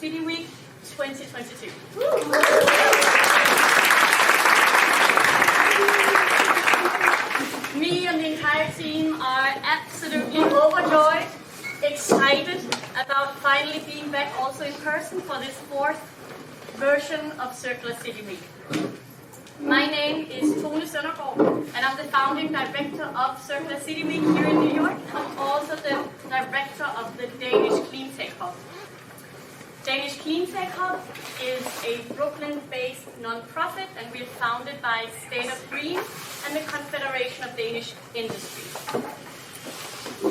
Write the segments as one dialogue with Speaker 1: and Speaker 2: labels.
Speaker 1: City Week 2022. Me and the entire team are absolutely overjoyed, excited about finally being back also in person for this 4th version of Circular City Week. My name is Søndergaard, and I'm the founding director of Circular City Week here in New York. I'm also the director of the Danish Cleantech Hub. Danish Cleantech Hub is a Brooklyn-based non-profit, and we're founded by State of Green and the Confederation of Danish Industry.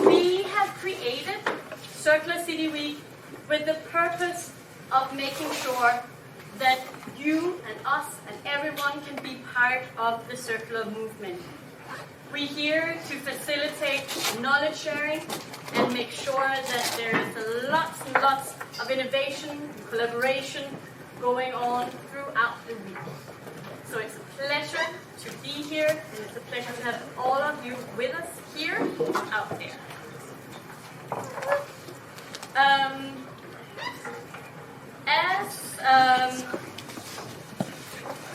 Speaker 1: We have created Circular City Week with the purpose of making sure that you and us and everyone can be part of the circular movement. We're here to facilitate knowledge sharing and make sure that there is lots and lots of innovation, collaboration going on throughout the week. So it's a pleasure to be here, and it's a pleasure to have all of you with us here and out there.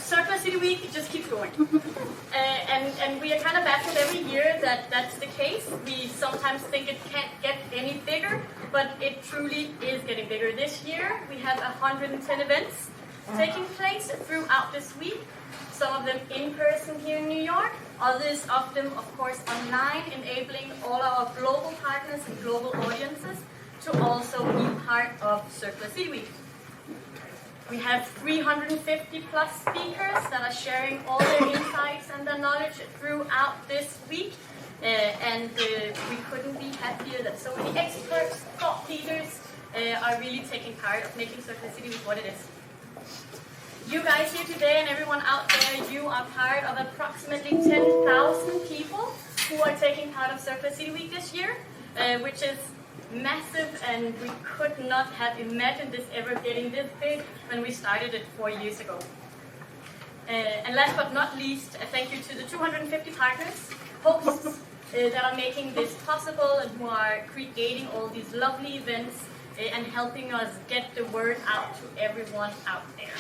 Speaker 1: Circular City Week just keeps going. And we are kind of baffled every year that that's the case. We sometimes think it can't get any bigger, but it truly is getting bigger. This year we have 110 events taking place throughout this week. Some of them in person here in New York, others of them of course online, enabling all our global partners and global audiences to also be part of Circular City Week. We have 350 plus speakers that are sharing all their insights and their knowledge throughout this week. And we couldn't be happier that so many experts, thought leaders are really taking part of making Circular City Week what it is. You guys here today and everyone out there, you are part of approximately 10,000 people who are taking part of Circular City Week this year, which is massive, and we could not have imagined this ever getting this big when we started it 4 years ago. And last but not least, a thank you to the 250 partners, hosts that are making this possible and who are creating all these lovely events and helping us get the word out to everyone out there.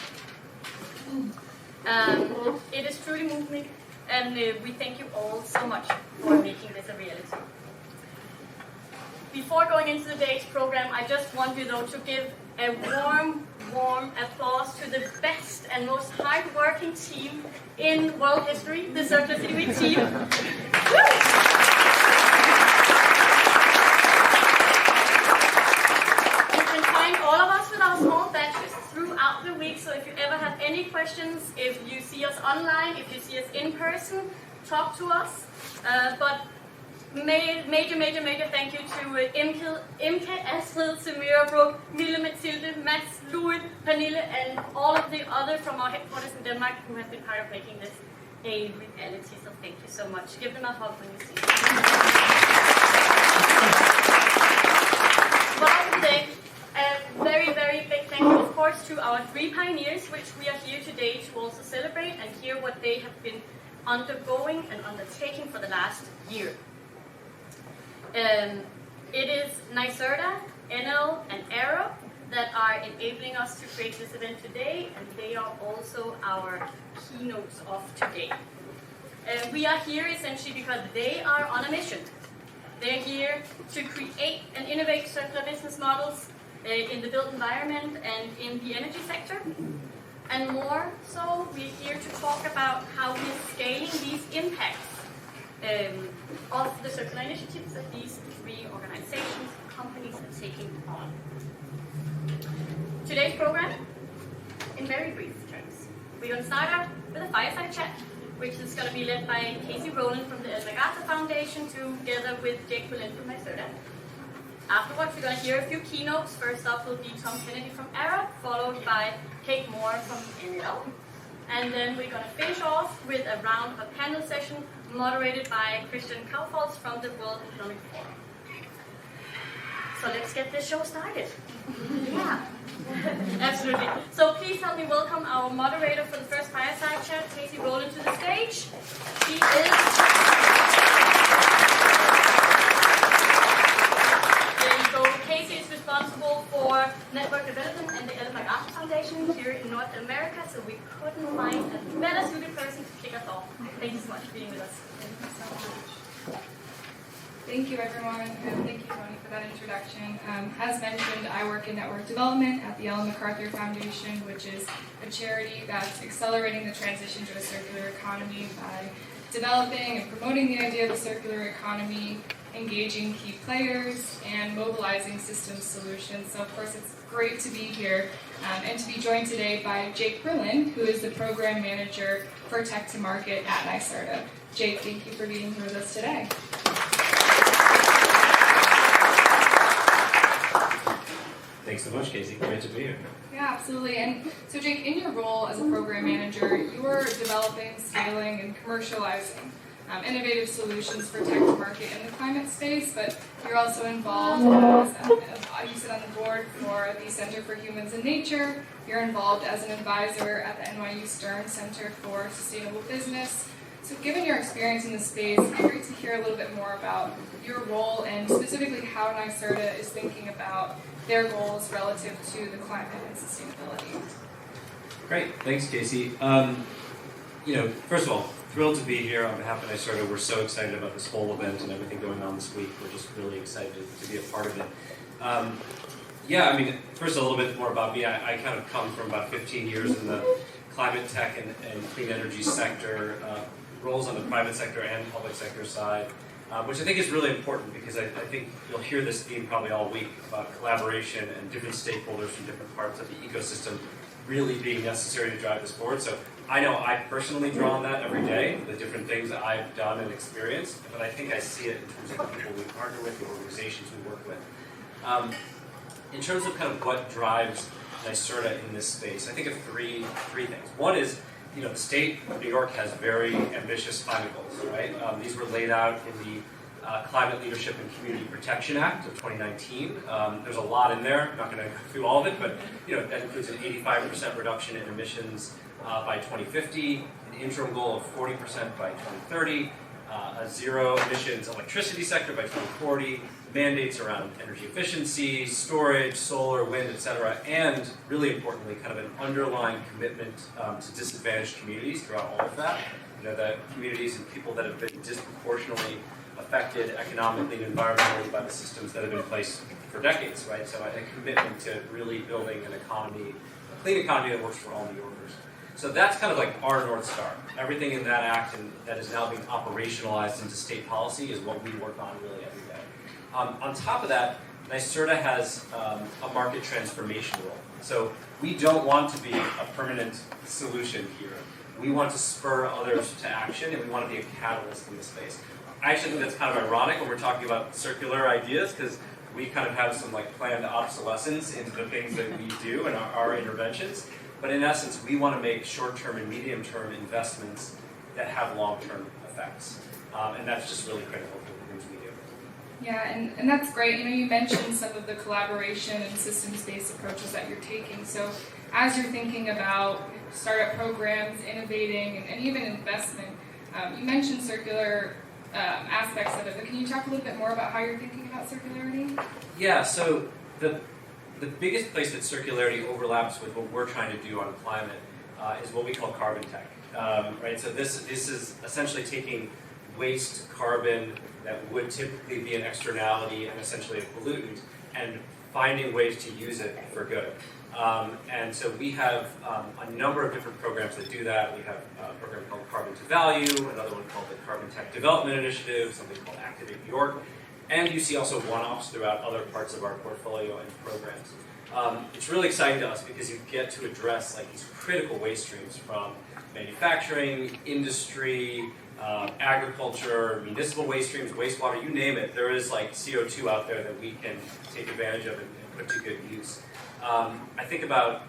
Speaker 1: It is truly moving, and we thank you all so much for making this a reality. Before going into the day's program, I just want you though to give a warm applause to the best and most hard-working team in world history, the Circular City Week team. You can find all of us with our small badges throughout the week, so if you ever have any questions, if you see us online, if you see us in person, talk to us. But major thank you to Imke, Astrid, Samira, Brooke, Mille, Mathilde, Mads, Louis, Pernille, and all of the others from our headquarters in Denmark who have been part of making this a reality. So thank you so much. Give them a hug when you see them. Well, today, a very big thank you, of course, to our 3 pioneers, which we are here today to also celebrate and hear what they have been undergoing and undertaking for the last year. It is NYSERDA, Enel, and Arup that are enabling us to create this event today, and they are also our keynotes of today. We are here essentially because they are on a mission. They're here to create and innovate circular business models in the built environment and in the energy sector. And more so, we're here to talk about how we're scaling these impacts of the circular initiatives that these 3 organizations and companies are taking on. Today's program, in very brief terms, we're going to start out with a fireside chat, which is going to be led by Rowland from the MacArthur Foundation together with Jake Berlin from NYSERDA. Afterwards, we're going to hear a few keynotes. First up will be Tom Kennedy from Arup, followed by Kate Moore from Enel. And then we're going to finish off with a round of a panel session moderated by Kaufholz from the World Economic Forum. So let's get this show started. Yeah, absolutely. So please help me welcome our moderator for the first fireside chat, Rowland, to the stage. She is... There you go. Casey is responsible for network development and the foundation here in North America, so we couldn't find a better suited person to kick us off. Thank you so much for being with us.
Speaker 2: Thank you so much. Thank you, everyone, and thank you, Tony, for that introduction. As mentioned, I work in network development at the MacArthur Foundation, which is a charity that's accelerating the transition to a circular economy by developing and promoting the idea of a circular economy, engaging key players, and mobilizing systems solutions. So, of course, it's great to be here and to be joined today by Jake Rowland, who is the Program Manager for Tech to Market at NYSERDA. Jake, thank you for being here with us today.
Speaker 3: Thanks so much, Casey. Great to be here.
Speaker 2: Yeah, absolutely. And so, Jake, in your role as a program manager, you're developing, scaling, and commercializing innovative solutions for tech to market in the climate space, but you're also involved, as you sit on the board for the Center for Humans and Nature. You're involved as an advisor at the NYU Stern Center for Sustainable Business. So given your experience in this space, it'd be great to hear a little bit more about your role and specifically how NYSERDA is thinking about their goals relative to the climate and sustainability.
Speaker 3: Great. Thanks, Casey. First of all, thrilled to be here on behalf of NYSERDA. We're so excited about this whole event and everything going on this week. We're just really excited to be a part of it. First a little bit more about me. I kind of come from about 15 years in the climate tech and clean energy sector, roles on the private sector and public sector side, which I think is really important because I think you'll hear this theme probably all week about collaboration and different stakeholders from different parts of the ecosystem really being necessary to drive this forward. So I know I personally draw on that every day, the different things that I've done and experienced, but I think I see it in terms of the people we partner with, the organizations we work with. In terms of kind of what drives NYSERDA in this space, I think of three things. One is, the state of New York has very ambitious climate goals, right? These were laid out in the Climate Leadership and Community Protection Act of 2019. There's a lot in there. I'm not going to go through all of it, but that includes an 85% reduction in emissions by 2050, an interim goal of 40% by 2030, a zero emissions electricity sector by 2040, mandates around energy efficiency, storage, solar, wind, etc., and really importantly, kind of an underlying commitment to disadvantaged communities throughout all of that. The communities and people that have been disproportionately affected economically and environmentally by the systems that have been in place for decades, right? So a commitment to really building an economy, a clean economy that works for all New Yorkers. So that's kind of like our North Star. Everything in that act and that is now being operationalized into state policy is what we work on really every day. On top of that, NYSERDA has a market transformation role. So we don't want to be a permanent solution here. We want to spur others to action, and we want to be a catalyst in this space. I actually think that's kind of ironic when we're talking about circular ideas, because we kind of have some planned obsolescence into the things that we do and our interventions. But in essence, we want to make short-term and medium-term investments that have long-term effects. And that's just really critical for the things we do.
Speaker 2: Yeah, and that's great. You mentioned some of the collaboration and systems-based approaches that you're taking. So as you're thinking about startup programs, innovating, and even investment, you mentioned circular aspects of it, but can you talk a little bit more about how you're thinking about circularity?
Speaker 3: Yeah, so the biggest place that circularity overlaps with what we're trying to do on climate is what we call carbon tech, right? So this is essentially taking waste carbon that would typically be an externality and essentially a pollutant and finding ways to use it for good. And so we have a number of different programs that do that. We have a program called Carbon to Value, another one called the Carbon Tech Development Initiative, something called Activate New York. And you see also one-offs throughout other parts of our portfolio and programs. It's really exciting to us because you get to address these critical waste streams from manufacturing, industry, agriculture, municipal waste streams, wastewater, you name it. There is CO2 out there that we can take advantage of and put to good use. I think about,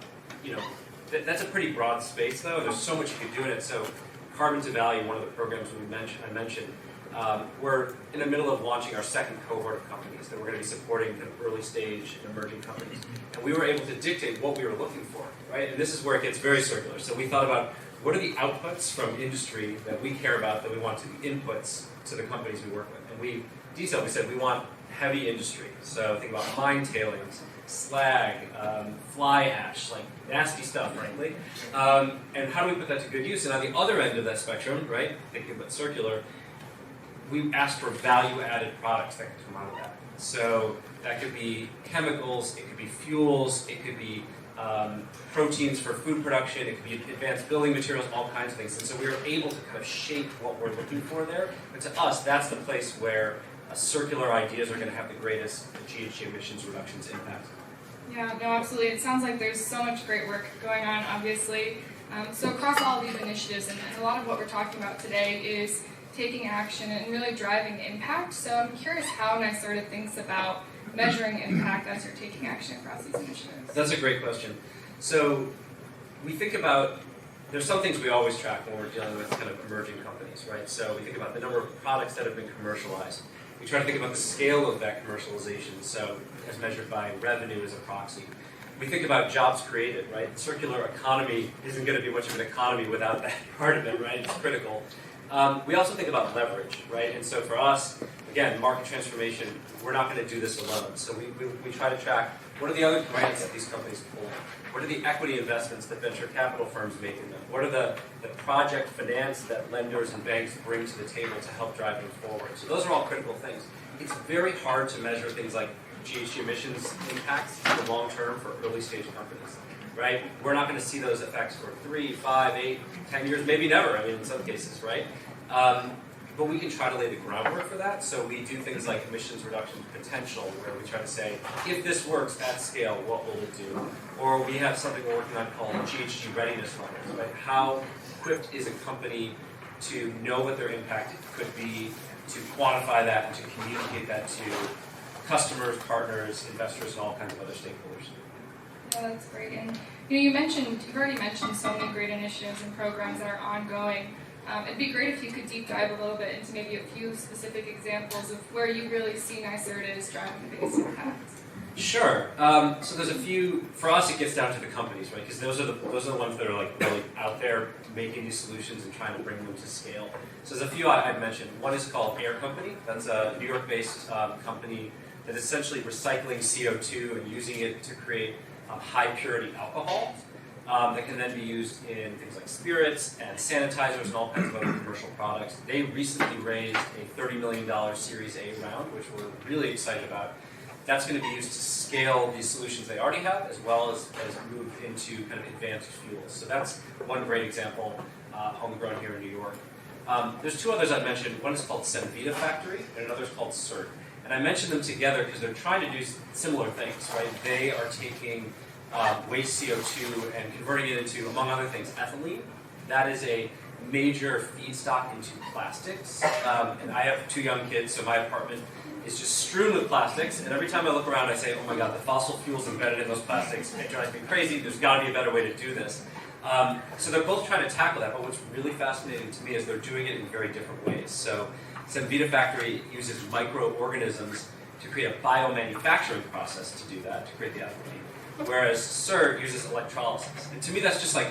Speaker 3: that's a pretty broad space though. There's so much you can do in it. So Carbon to Value, one of the programs I mentioned, we're in the middle of launching our second cohort of companies that we're going to be supporting the early stage and emerging companies. And we were able to dictate what we were looking for, right? And this is where it gets very circular. So we thought about what are the outputs from industry that we care about that we want to be inputs to the companies we work with. And we said we want heavy industry. So think about mine tailings, slag, fly ash, like nasty stuff, frankly. And how do we put that to good use? And on the other end of that spectrum, right, thinking about circular, we ask for value-added products that can come out of that. So that could be chemicals, it could be fuels, it could be proteins for food production, it could be advanced building materials, all kinds of things. And so we were able to kind of shape what we're looking for there. But to us, that's the place where circular ideas are going to have the greatest GHG emissions reductions impact.
Speaker 2: Yeah, no, absolutely. It sounds like there's so much great work going on, obviously. So across all of these initiatives, and a lot of what we're talking about today is taking action and really driving impact. So I'm curious how NYSERDA thinks about measuring impact as you're taking action across these initiatives.
Speaker 3: That's a great question. So we think about, there's some things we always track when we're dealing with kind of emerging companies, right? So we think about the number of products that have been commercialized. We try to think about the scale of that commercialization, so as measured by revenue as a proxy. We think about jobs created, right? The circular economy isn't going to be much of an economy without that part of it, right? It's critical. We also think about leverage, right? And so for us, again, market transformation, we're not going to do this alone. So we try to track what are the other grants that these companies pull? What are the equity investments that venture capital firms make in them? What are the project finance that lenders and banks bring to the table to help drive them forward? So those are all critical things. It's very hard to measure things like GHG emissions impacts in the long term for early stage companies, right? We're not going to see those effects for 3, 5, 8, 10 years, maybe never, I mean, in some cases, right? But we can try to lay the groundwork for that. So we do things like emissions reduction potential, where we try to say, if this works at scale, what will it do? Or we have something we're working on called GHG readiness levels, right? How equipped is a company to know what their impact could be, to quantify that, and to communicate that to customers, partners, investors, and all kinds of other stakeholders.
Speaker 2: Yeah, that's great. And you've already mentioned so many great initiatives and programs that are ongoing. It'd be great if you could deep dive a little bit into maybe a few specific examples of where you really see NYSERDA is driving the biggest impact.
Speaker 3: Sure. So there's a few. For us, it gets down to the companies, right? Because those are the ones that are like really out there making these solutions and trying to bring them to scale. So there's a few I'd mention. One is called Air Company. That's a New York-based company that is essentially recycling CO2 and using it to create high purity alcohol. That can then be used in things like spirits and sanitizers and all kinds of other commercial products. They recently raised a $30 million Series A round, which we're really excited about. That's going to be used to scale these solutions they already have, as well as move into kind of advanced fuels. So that's one great example, homegrown here in New York. There's two others I'd mentioned. One is called Cemvita Factory, and another is called CERT. And I mentioned them together because they're trying to do similar things, right? They are taking waste CO2 and converting it into, among other things, ethylene. That is a major feedstock into plastics. And I have 2 young kids, so my apartment is just strewn with plastics. And every time I look around, I say, oh my God, the fossil fuels embedded in those plastics, it drives me crazy. There's got to be a better way to do this. So they're both trying to tackle that. But what's really fascinating to me is they're doing it in very different ways. So Cemvita Factory uses microorganisms to create a biomanufacturing process to do that, to create the ethylene. Whereas CERT uses electrolysis. And to me, that's just like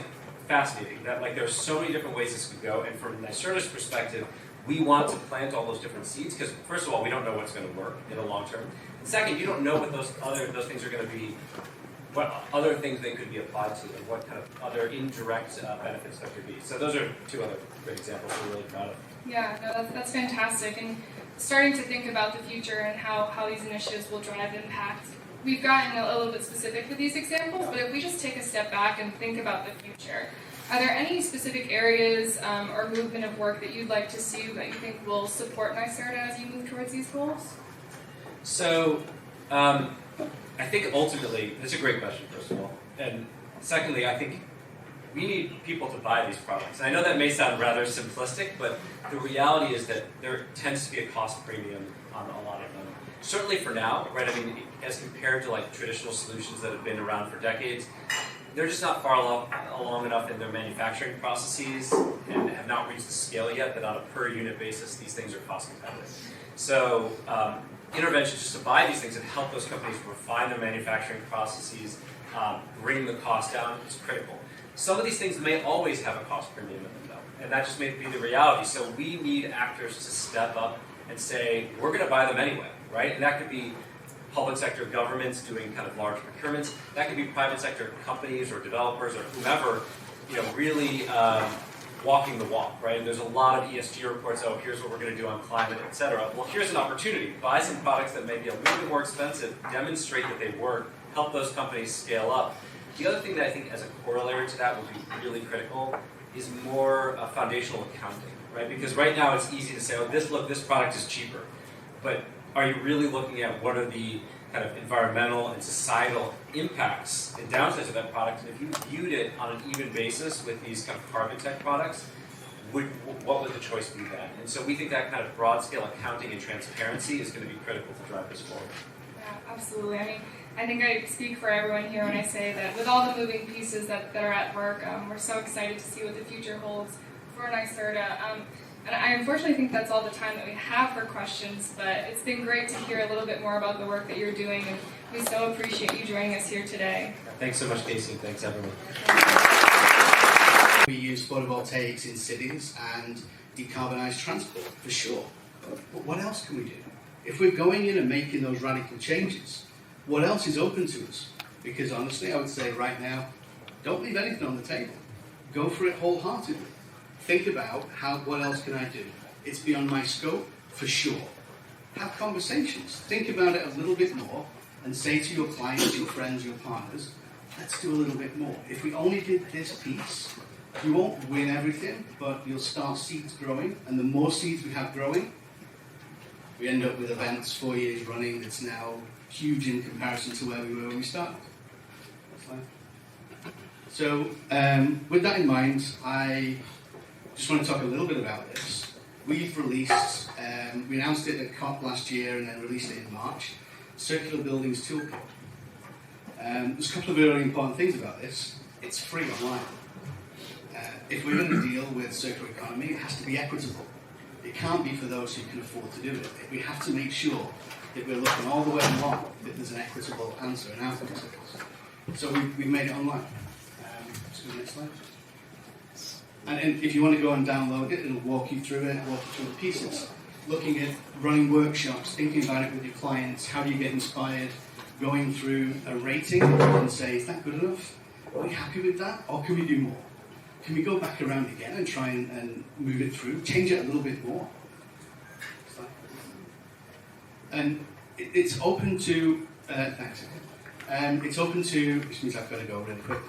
Speaker 3: fascinating. That like there's so many different ways this could go. And from NYSERDA's perspective, we want to plant all those different seeds because first of all, we don't know what's going to work in the long term. And second, you don't know what those things are going to be, what other things they could be applied to, and what kind of other indirect benefits there could be. So those are 2 other great examples we're really proud of.
Speaker 2: Yeah, no, that's fantastic. And starting to think about the future and how these initiatives will drive impact. We've gotten a little bit specific with these examples, but if we just take a step back and think about the future, are there any specific areas or movement of work that you'd like to see that you think will support NYSERDA as you move towards these goals?
Speaker 3: So, I think ultimately, that's a great question, first of all. And secondly, I think we need people to buy these products. And I know that may sound rather simplistic, but the reality is that there tends to be a cost premium on a lot of them. Certainly for now, right? I mean, as compared to like traditional solutions that have been around for decades, they're just not far along enough in their manufacturing processes and have not reached the scale yet that on a per unit basis, these things are cost competitive. So interventions just to buy these things and help those companies refine their manufacturing processes, bring the cost down is critical. Some of these things may always have a cost premium in them though, and that just may be the reality. So we need actors to step up and say, we're going to buy them anyway. right? And that could be public sector governments doing kind of large procurements. That could be private sector companies or developers or whomever, really walking the walk, right? And there's a lot of ESG reports, oh, here's what we're going to do on climate, et cetera. Well, here's an opportunity. Buy some products that may be a little bit more expensive, demonstrate that they work, help those companies scale up. The other thing that I think as a corollary to that would be really critical is more foundational accounting, right? Because right now it's easy to say, oh, this product is cheaper. But are you really looking at what are the kind of environmental and societal impacts and downsides of that product? And if you viewed it on an even basis with these kind of carbon tech products, what would the choice be then? And so we think that kind of broad scale accounting and transparency is going to be critical to drive this forward.
Speaker 2: Yeah, absolutely. I mean, I think I speak for everyone here when I say that with all the moving pieces that are at work, we're so excited to see what the future holds for NYSERDA. And I unfortunately think that's all the time that we have for questions, but it's been great to hear a little bit more about the work that you're doing, and we so appreciate you joining us here today.
Speaker 3: Thanks so much, Casey, and thanks everyone.
Speaker 4: We use photovoltaics in cities and decarbonise transport, for sure. But what else can we do? If we're going in and making those radical changes, what else is open to us? Because honestly, I would say right now, don't leave anything on the table. Go for it wholeheartedly. Think about what else can I do? It's beyond my scope, for sure. Have conversations. Think about it a little bit more and say to your clients, your friends, your partners, let's do a little bit more. If we only did this piece, you won't win everything, but you'll start seeds growing, and the more seeds we have growing, we end up with events 4 years running that's now huge in comparison to where we were when we started. So, with that in mind, I just want to talk a little bit about this. We've released, we announced it at COP last year and then released it in March, Circular Buildings Toolkit. There's a couple of really important things about this. It's free online. If we're going to deal with circular economy, it has to be equitable. It can't be for those who can afford to do it. We have to make sure that we're looking all the way along that there's an equitable answer and outcome to this. So we've made it online. Let's go to the next slide. And if you want to go and download it, it'll walk you through it, walk you through the pieces. Looking at running workshops, thinking about it with your clients, how do you get inspired, going through a rating, you can say, is that good enough? Are we happy with that? Or can we do more? Can we go back around again and try and move it through, change it a little bit more? And it's open to, thanks. It's open to, which means I've got to go really quick.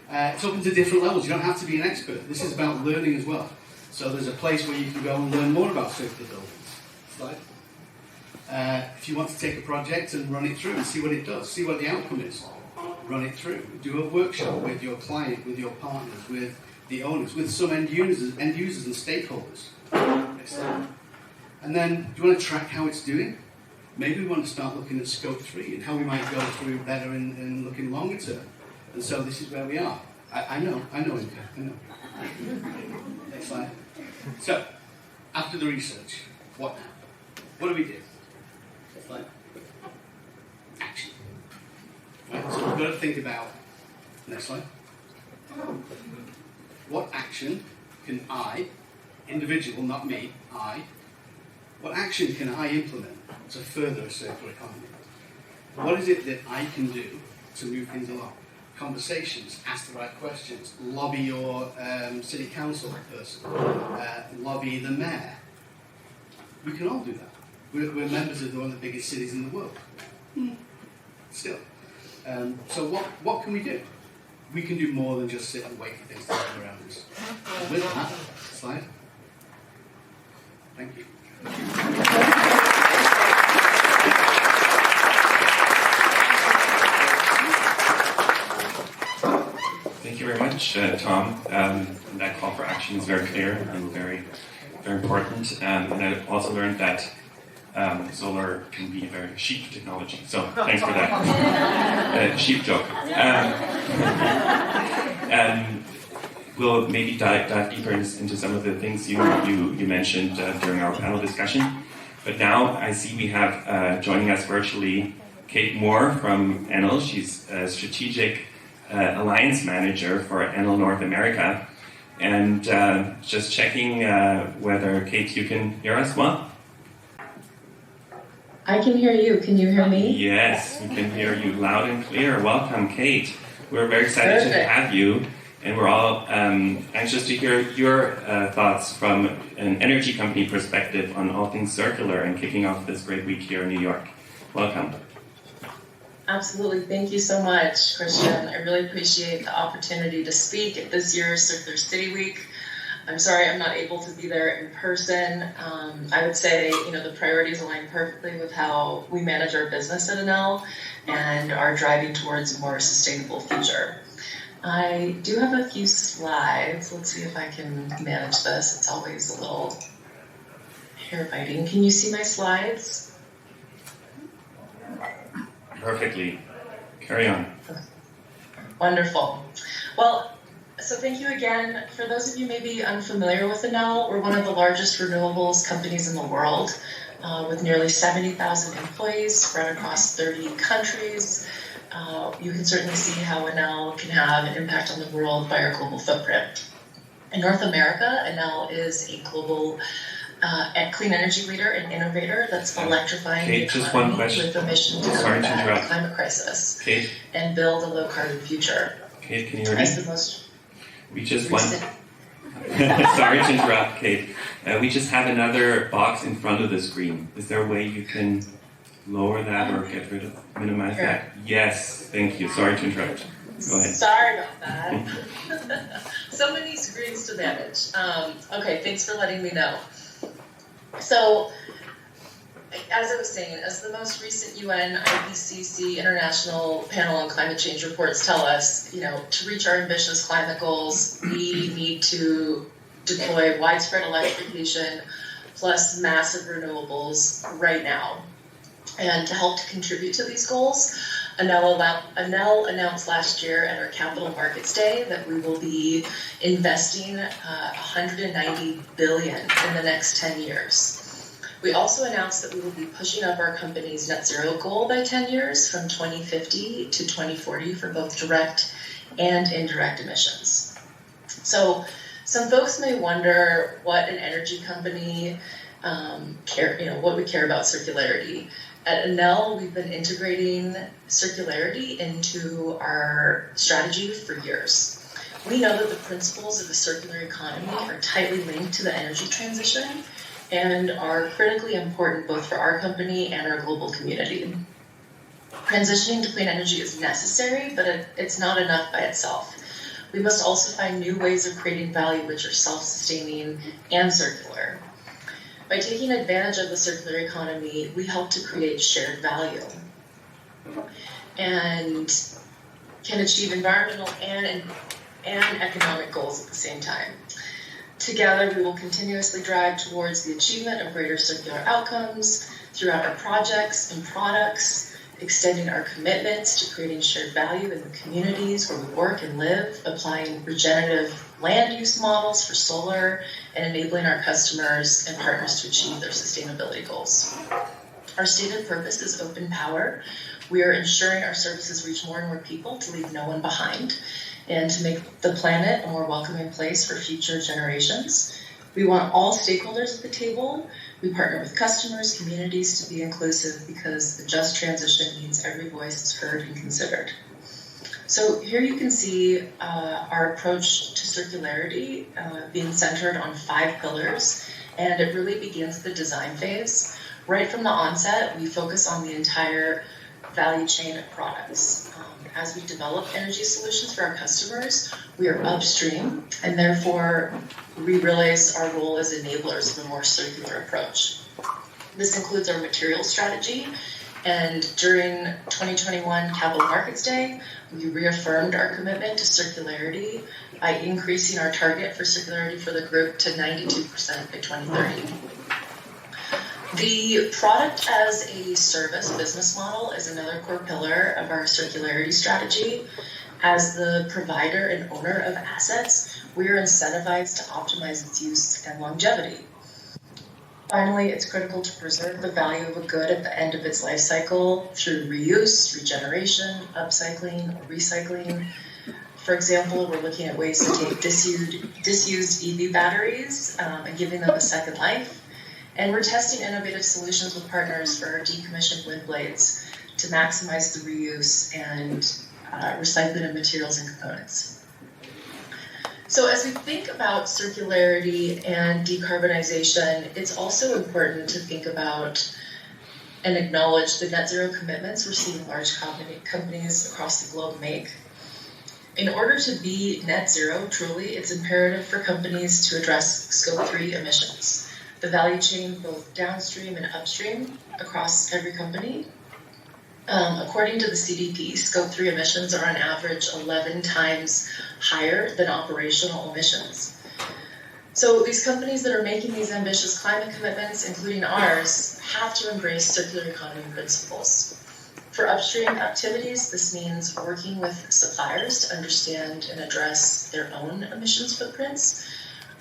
Speaker 4: It's open to different levels. You don't have to be an expert. This is about learning as well. So there's a place where you can go and learn more about circular buildings. Slide. If you want to take a project and run it through and see what it does, see what the outcome is, run it through. Do a workshop with your client, with your partners, with the owners, with some end users and stakeholders. Excellent. And then, do you want to track how it's doing? Maybe we want to start looking at scope 3 and how we might go through better and looking longer term. And so this is where we are. I know. Next slide. So, after the research, what now? What do we do? Next slide. Action. Right, so we've got to think about, next slide. What action can I, individual, not me, what action can I implement to further a circular economy? What is it that I can do to move things along? Conversations, ask the right questions, lobby your city council person, lobby the mayor. We can all do that. We're members of one of the biggest cities in the world. Still. So what can we do? We can do more than just sit and wait for things to happen around us. And with that, slide. Thank you.
Speaker 5: Thank you very much, Tom. That call for action is very clear and very, very important. And I also learned that solar can be a very cheap technology. So thanks for that. Cheap joke. We'll maybe dive deeper into some of the things you mentioned during our panel discussion. But now I see we have joining us virtually Kate Moore from Enel. She's a strategic alliance manager for Enel North America. And just checking whether, Kate, you can hear us well?
Speaker 6: I can hear you. Can you hear me?
Speaker 5: Yes, we can hear you loud and clear. Welcome, Kate. We're very excited to
Speaker 6: Perfect.
Speaker 5: have you, and we're all anxious to hear your thoughts from an energy company perspective on all things circular and kicking off this great week here in New York. Welcome.
Speaker 6: Absolutely. Thank you so much, Christian. I really appreciate the opportunity to speak at this year's Circular City Week. I'm sorry I'm not able to be there in person. I would say, the priorities align perfectly with how we manage our business at Enel and are driving towards a more sustainable future. I do have a few slides. Let's see if I can manage this. It's always a little hair-biting. Can you see my slides?
Speaker 5: Perfectly. Carry on.
Speaker 6: Wonderful. Well, so thank you again. For those of you maybe unfamiliar with Enel, we're one of the largest renewables companies in the world with nearly 70,000 employees spread across 30 countries. You can certainly see how Enel can have an impact on the world by our global footprint. In North America, Enel is a global clean energy leader and innovator that's electrifying
Speaker 5: Kate,
Speaker 6: the
Speaker 5: just one
Speaker 6: economy
Speaker 5: question.
Speaker 6: with a mission to
Speaker 5: Sorry to
Speaker 6: combat
Speaker 5: interrupt.
Speaker 6: the climate crisis
Speaker 5: Kate,
Speaker 6: and build a low-carbon future.
Speaker 5: Kate, can you hear
Speaker 6: As
Speaker 5: me?
Speaker 6: the most
Speaker 5: We just want.
Speaker 6: recent
Speaker 5: Sorry to interrupt, Kate. We just have another box in front of the screen. Is there a way you can lower that or get rid of, minimize that? Yes, thank you. Sorry to interrupt. Go ahead.
Speaker 6: Sorry about that. So many screens to manage. Okay, thanks for letting me know. So, as I was saying, as the most recent UN IPCC International Panel on Climate Change reports tell us, to reach our ambitious climate goals, we need to deploy widespread electrification plus massive renewables right now. And to help to contribute to these goals, Enel announced last year at our Capital Markets Day that we will be investing $190 billion in the next 10 years. We also announced that we will be pushing up our company's net zero goal by 10 years from 2050 to 2040 for both direct and indirect emissions. So some folks may wonder what an energy company what we care about circularity. At Enel, we've been integrating circularity into our strategy for years. We know that the principles of the circular economy are tightly linked to the energy transition and are critically important both for our company and our global community. Transitioning to clean energy is necessary, but it's not enough by itself. We must also find new ways of creating value which are self-sustaining and circular. By taking advantage of the circular economy, we help to create shared value and can achieve environmental and economic goals at the same time. Together, we will continuously drive towards the achievement of greater circular outcomes throughout our projects and products, extending our commitments to creating shared value in the communities where we work and live, applying regenerative land use models for solar, and enabling our customers and partners to achieve their sustainability goals. Our stated purpose is open power. We are ensuring our services reach more and more people to leave no one behind and to make the planet a more welcoming place for future generations. We want all stakeholders at the table. We partner with customers, communities to be inclusive because the just transition means every voice is heard and considered. So here you can see our approach to circularity being centered on 5 pillars, and it really begins at the design phase. Right from the onset, we focus on the entire value chain of products. As we develop energy solutions for our customers, we are upstream, and therefore we realize our role as enablers of a more circular approach. This includes our materials strategy, and during 2021 Capital Markets Day, we reaffirmed our commitment to circularity by increasing our target for circularity for the group to 92% by 2030. The product as a service business model is another core pillar of our circularity strategy. As the provider and owner of assets, we are incentivized to optimize its use and longevity. Finally, it's critical to preserve the value of a good at the end of its life cycle through reuse, regeneration, upcycling, or recycling. For example, we're looking at ways to take disused EV batteries and giving them a second life, And we're testing innovative solutions with partners for decommissioned wind blades to maximize the reuse and recycling of materials and components. So as we think about circularity and decarbonization, it's also important to think about and acknowledge the net zero commitments we're seeing large companies across the globe make. In order to be net zero, truly, it's imperative for companies to address Scope 3 emissions, the value chain both downstream and upstream across every company. According to the CDP, Scope 3 emissions are on average 11 times higher than operational emissions. So these companies that are making these ambitious climate commitments, including ours, have to embrace circular economy principles. For upstream activities, this means working with suppliers to understand and address their own emissions footprints.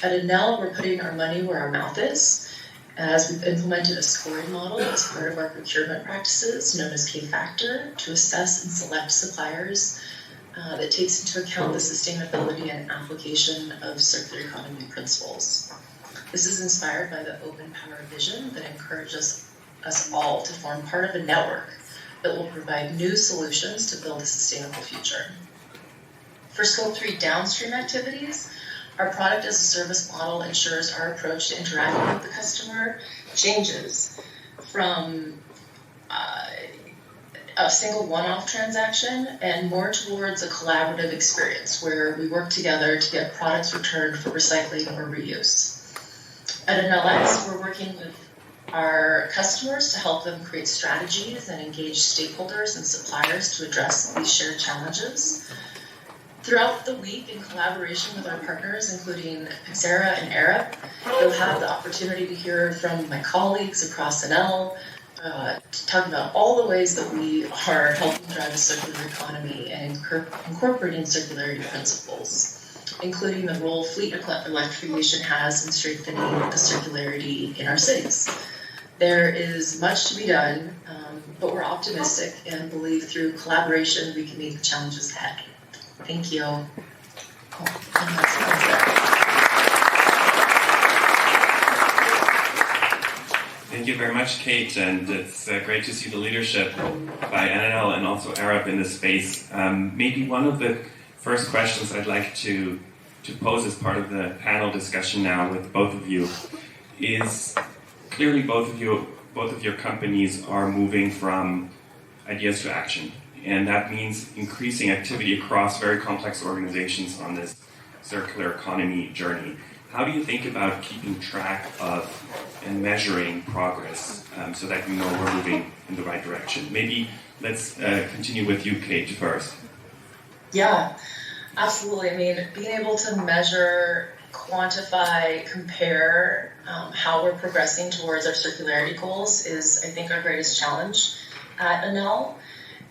Speaker 6: At Enel, we're putting our money where our mouth is, as we've implemented a scoring model as part of our procurement practices, known as K-Factor, to assess and select suppliers that takes into account the sustainability and application of circular economy principles. This is inspired by the open power vision that encourages us all to form part of a network that will provide new solutions to build a sustainable future. For Scope 3 downstream activities, our product as a service model ensures our approach to interacting with the customer changes from a single one-off transaction and more towards a collaborative experience where we work together to get products returned for recycling or reuse. At NLX, we're working with our customers to help them create strategies and engage stakeholders and suppliers to address these shared challenges. Throughout the week, in collaboration with our partners, including Pixera and Arup, you'll have the opportunity to hear from my colleagues across Enel, to talk about all the ways that we are helping drive a circular economy and incorporating circularity principles, including the role fleet electrification has in strengthening the circularity in our cities. There is much to be done, but we're optimistic and believe through collaboration we can meet the challenges ahead. Thank you.
Speaker 5: Thank you very much, Kate, and it's great to see the leadership by Enel and also Arup in this space. Maybe one of the first questions I'd like to pose as part of the panel discussion now with both of you is, clearly both of your companies are moving from ideas to action, and that means increasing activity across very complex organizations on this circular economy journey. How do you think about keeping track of and measuring progress so that you know we're moving in the right direction? Maybe let's continue with you, Kate, first.
Speaker 6: Yeah, absolutely. I mean, being able to measure, quantify, compare how we're progressing towards our circularity goals is, I think, our greatest challenge at Enel.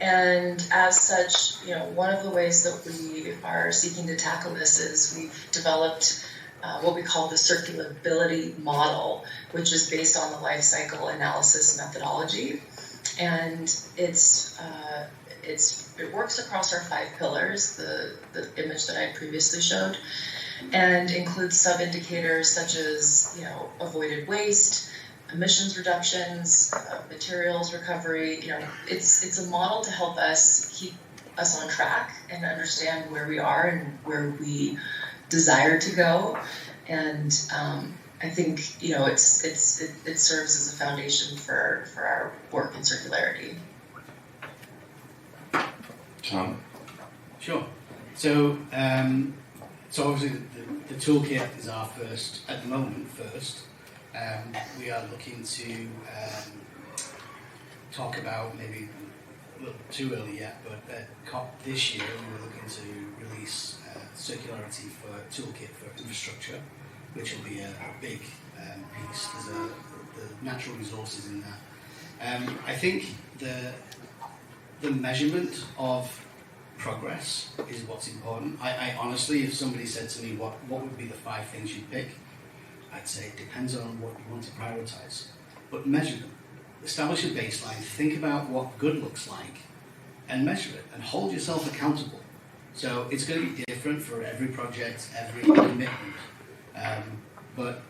Speaker 6: And as such, one of the ways that we are seeking to tackle this is we've developed what we call the circularability model, which is based on the life cycle analysis methodology. And it works across our 5 pillars, the image that I previously showed, and includes sub-indicators such as avoided waste, emissions reductions, materials recovery. It's a model to help us keep us on track and understand where we are and where we desire to go, and I think it serves as a foundation for our work in circularity.
Speaker 5: Tom?
Speaker 4: Sure. So obviously the toolkit is our first, at the moment, first. We are looking to talk about, maybe a little too early yet, but at COP this year we were looking to release circularity for toolkit for infrastructure, which will be a big piece. There's the natural resources in that. I think the measurement of progress is what's important. I honestly, if somebody said to me what would be the 5 things you'd pick, I'd say it depends on what you want to prioritize. But measure them. Establish a baseline, think about what good looks like, and measure it, and hold yourself accountable. So it's going to be different for every project, every commitment. But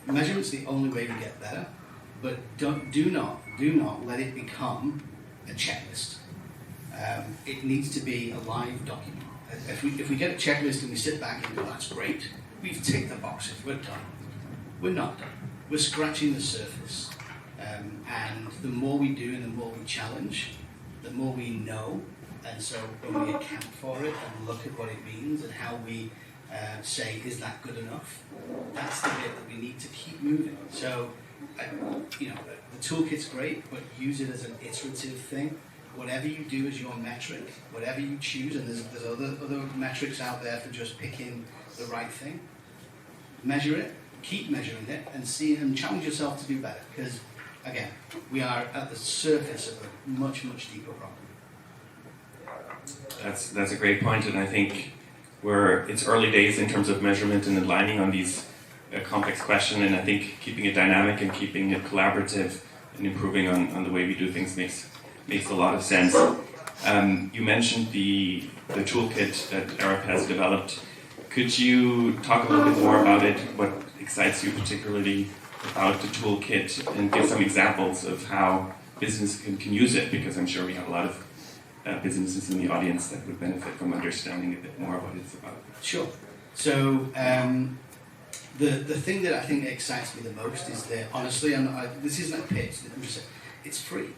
Speaker 4: measurement's the only way to get better, but do not let it become a checklist. It needs to be a live document. If we get a checklist and we sit back and go, that's great, we've ticked the boxes, we're done. We're not done. We're scratching the surface. And the more we do and the more we challenge, the more we know. And so when we account for it and look at what it means and how we say, is that good enough? That's the bit that we need to keep moving. So, the toolkit's great, but use it as an iterative thing. Whatever you do as your metric, whatever you choose, and there's other metrics out there for just picking the right thing, measure it, keep measuring it, and challenge yourself to do better. Because, again, we are at the surface of a much, much deeper problem.
Speaker 5: That's a great point, and I think it's early days in terms of measurement and aligning on these complex questions, and I think keeping it dynamic and keeping it collaborative and improving on the way we do things makes a lot of sense. You mentioned the toolkit that Arup has developed. Could you talk a little bit more about it? What excites you particularly about the toolkit, and give some examples of how business can use it? Because I'm sure we have a lot of businesses in the audience that would benefit from understanding a bit more what it's about.
Speaker 4: Sure. So the thing that I think excites me the most is that, honestly, this isn't a pitch. It's free.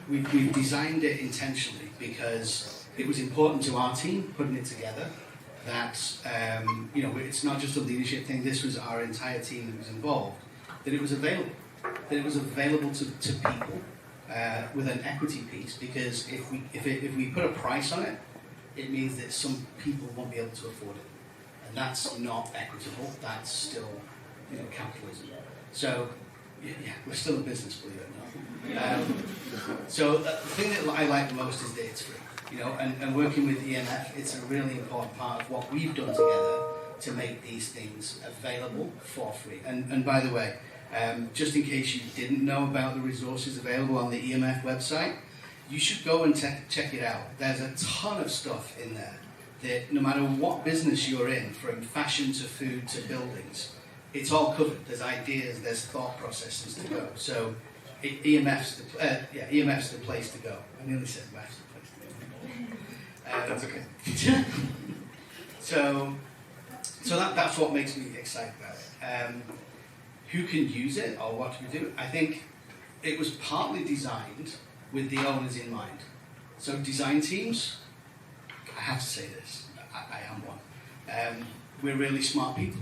Speaker 4: We've designed it intentionally because it was important to our team putting it together that it's not just a leadership thing. This was our entire team that was involved. That it was available. That it was available to people. With an equity piece, because if we put a price on it, it means that some people won't be able to afford it, and that's not equitable. That's still capitalism. So we're still a business, believe it or not. So the thing that I like the most is that it's free. And working with EMF, it's a really important part of what we've done together to make these things available for free. And by the way, just in case you didn't know about the resources available on the EMF website, you should go and check it out. There's a ton of stuff in there that no matter what business you're in, from fashion to food to buildings, it's all covered. There's ideas, there's thought processes to go. So EMF's the place to go. I nearly said MAF's the place to go.
Speaker 5: That's okay.
Speaker 4: So that's what makes me excited about it. Who can use it or what can we do? I think it was partly designed with the owners in mind. So design teams, I have to say this, I am one. We're really smart people.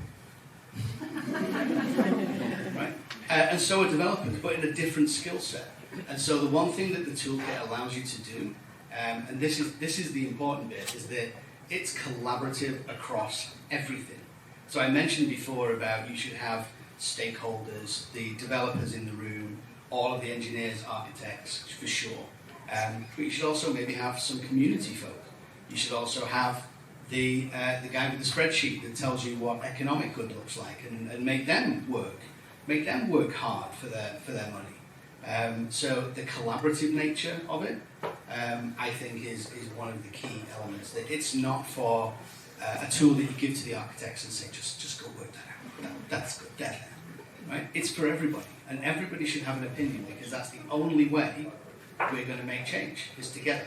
Speaker 4: Right? And so are developers, but in a different skill set. And so the one thing that the toolkit allows you to do, and this is the important bit, is that it's collaborative across everything. So I mentioned before about you should have stakeholders, the developers in the room, all of the engineers, architects, for sure. But you should also maybe have some community folk. You should also have the guy with the spreadsheet that tells you what economic good looks like, and make them work hard for their money. So the collaborative nature of it, I think, is one of the key elements. That it's not for a tool that you give to the architects and say, just go work that out. That's good. There. Right? It's for everybody, and everybody should have an opinion, because that's the only way we're going to make change, is together.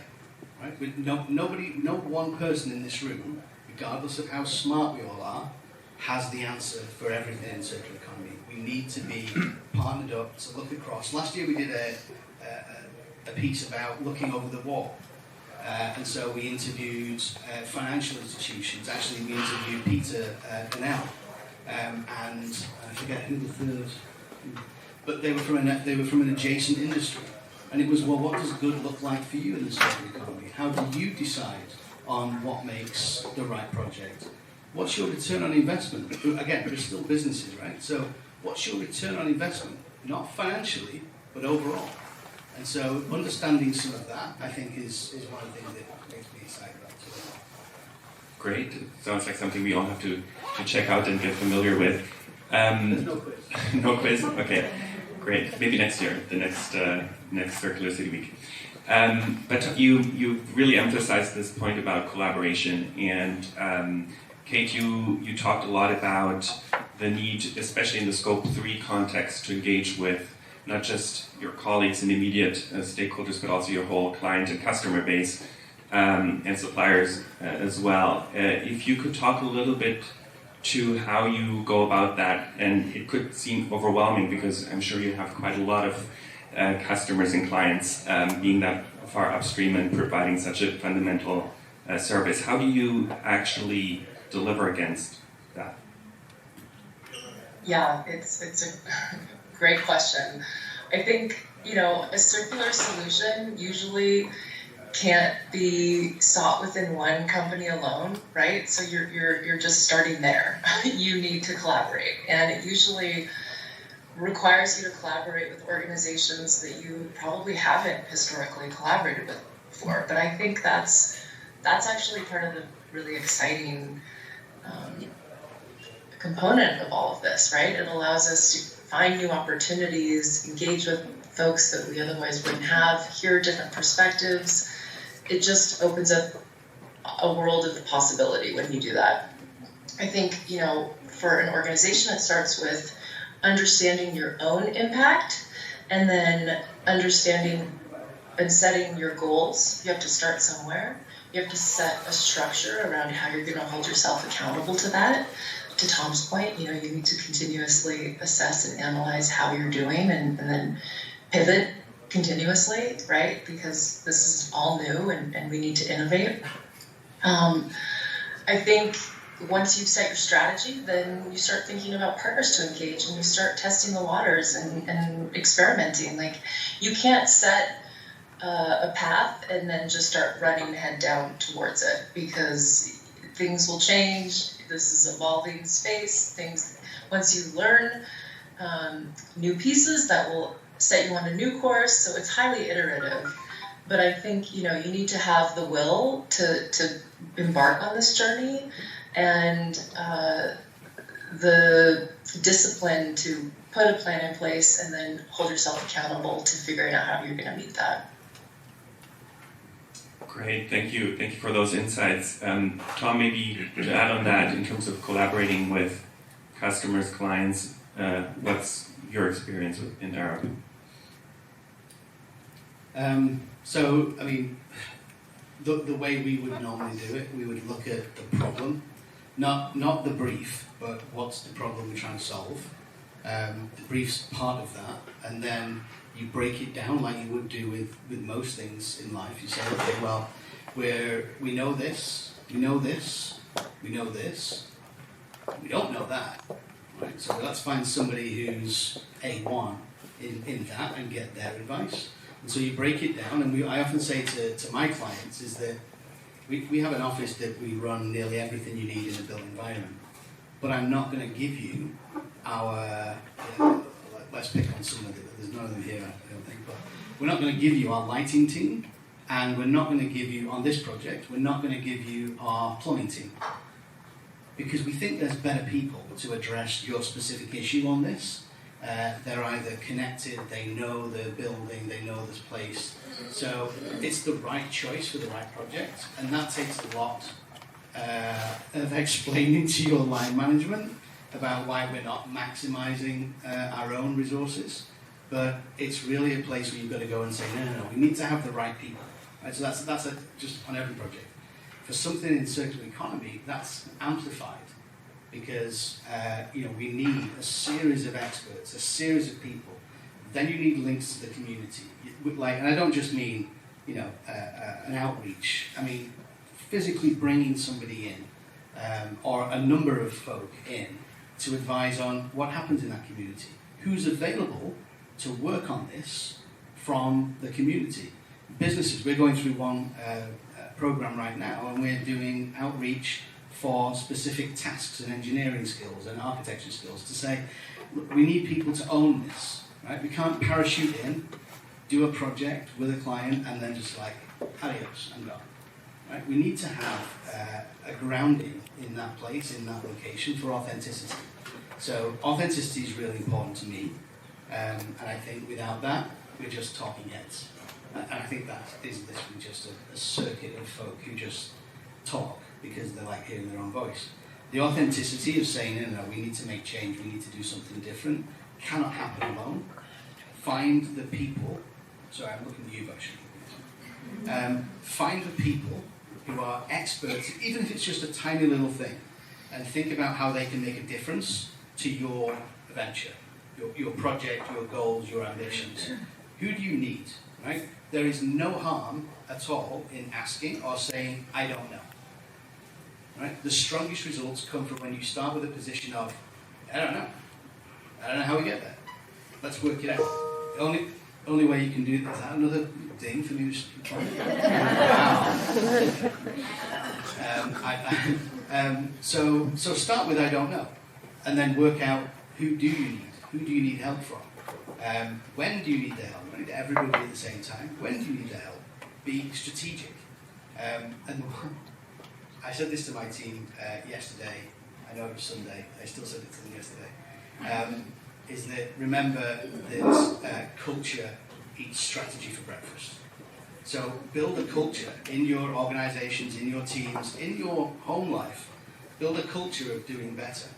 Speaker 4: Right? With no one person in this room, regardless of how smart we all are, has the answer for everything in circular economy. We need to be partnered up to look across. Last year we did a piece about looking over the wall. And so we interviewed financial institutions. Actually, we interviewed Peter Enel, and I forget who the third, but they were from an adjacent industry. And it was, well, what does good look like for you in the circular economy? How do you decide on what makes the right project? What's your return on investment? Again, we're still businesses, right? So what's your return on investment? Not financially, but overall. And so understanding some of that, I think, is one of the things that makes me excited about it.
Speaker 5: Great. It sounds like something we all have to check out and get familiar with.
Speaker 4: There's no quiz.
Speaker 5: No quiz? Okay. Great. Maybe next year, the next Circular City Week. But you really emphasized this point about collaboration, and Kate, you talked a lot about the need, especially in the Scope 3 context, to engage with not just your colleagues and immediate stakeholders, but also your whole client and customer base and suppliers as well. If you could talk a little bit to how you go about that, and it could seem overwhelming because I'm sure you have quite a lot of customers and clients being that far upstream and providing such a fundamental service. How do you actually deliver against that?
Speaker 6: Yeah, it's a great question. I think, a circular solution usually can't be sought within one company alone, right? So you're just starting there. You need to collaborate, and it usually requires you to collaborate with organizations that you probably haven't historically collaborated with before. But I think that's actually part of the really exciting component of all of this, right? It allows us to find new opportunities, engage with folks that we otherwise wouldn't have, hear different perspectives. It just opens up a world of possibility when you do that. I think, for an organization, it starts with understanding your own impact and then understanding and setting your goals. You have to start somewhere. You have to set a structure around how you're going to hold yourself accountable to that. To Tom's point, you need to continuously assess and analyze how you're doing and then pivot continuously, right? Because this is all new and we need to innovate. I think once you've set your strategy, then you start thinking about partners to engage and you start testing the waters and experimenting. Like, you can't set a path and then just start running head down towards it, because things will change. This is evolving space. Once you learn new pieces, that will set you on a new course. So it's highly iterative. But I think, you need to have the will to embark on this journey and the discipline to put a plan in place and then hold yourself accountable to figuring out how you're going to meet that.
Speaker 5: Great, thank you. Thank you for those insights. Tom, maybe to add on that, in terms of collaborating with customers, clients, what's your experience in Arup?
Speaker 4: So, I mean, the way we would normally do it, we would look at the problem, not the brief, but what's the problem we're trying to solve. The brief's part of that, and then you break it down like you would do with most things in life. You say, okay, well, we know this, we know this, we know this, we don't know that. Right? So let's find somebody who's A1 in that and get their advice. And so you break it down, and I often say to my clients is that we have an office that we run nearly everything you need in a built environment. But I'm not going to give you our, let's pick on some of them, there's none of them here, I don't think, but we're not going to give you our lighting team, and we're not going to give you, on this project, we're not going to give you our plumbing team. Because we think there's better people to address your specific issue on this. They're either connected, they know the building, they know this place. So it's the right choice for the right project, and that takes a lot of explaining to your line management about why we're not maximizing our own resources. But it's really a place where you've got to go and say, no, we need to have the right people. Right? So that's just on every project. For something in circular economy, that's amplified. Because we need a series of experts, a series of people. Then you need links to the community. And I don't just mean an outreach. I mean physically bringing somebody in, or a number of folk in, to advise on what happens in that community. Who's available to work on this from the community? Businesses. We're going through one program right now, and we're doing outreach for specific tasks and engineering skills and architecture skills to say, look, we need people to own this, right? We can't parachute in, do a project with a client, and then just like, adios, I'm gone. Right? We need to have a grounding in that place, in that location, for authenticity. So authenticity is really important to me, and I think without that, we're just talking heads. And I think that is literally just a circuit of folk who just talk because they like hearing their own voice. The authenticity of saying, no, we need to make change, we need to do something different, cannot happen alone. Find the people, sorry, I'm looking at you actually. Find the people who are experts, even if it's just a tiny little thing, and think about how they can make a difference to your venture, your project, your goals, your ambitions. Who do you need, right? There is no harm at all in asking or saying, I don't know. Right? The strongest results come from when you start with a position of, I don't know. I don't know how we get there. Let's work it out. The only way you can do that, is that another thing for me? Wow. So start with I don't know, and then work out who do you need? Who do you need help from? When do you need the help? You don't need everybody at the same time. When do you need the help? Be strategic. And I said this to my team yesterday. I know it was Sunday. I still said it to them yesterday. Is that remember that culture eats strategy for breakfast. So build a culture in your organizations, in your teams, in your home life. Build a culture of doing better.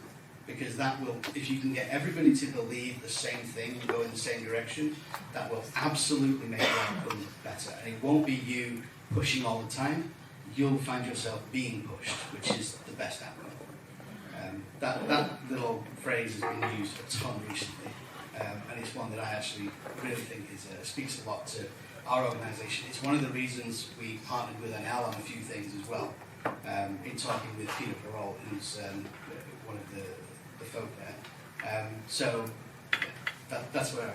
Speaker 4: Because that will, if you can get everybody to believe the same thing and go in the same direction, that will absolutely make the outcome better. And it won't be you pushing all the time. You'll find yourself being pushed, which is the best outcome. That little phrase has been used a ton recently, and it's one that I actually really think speaks a lot to our organisation. It's one of the reasons we partnered with Enel on a few things as well. In talking with Peter Parole, who's one of the folk there. So that's where I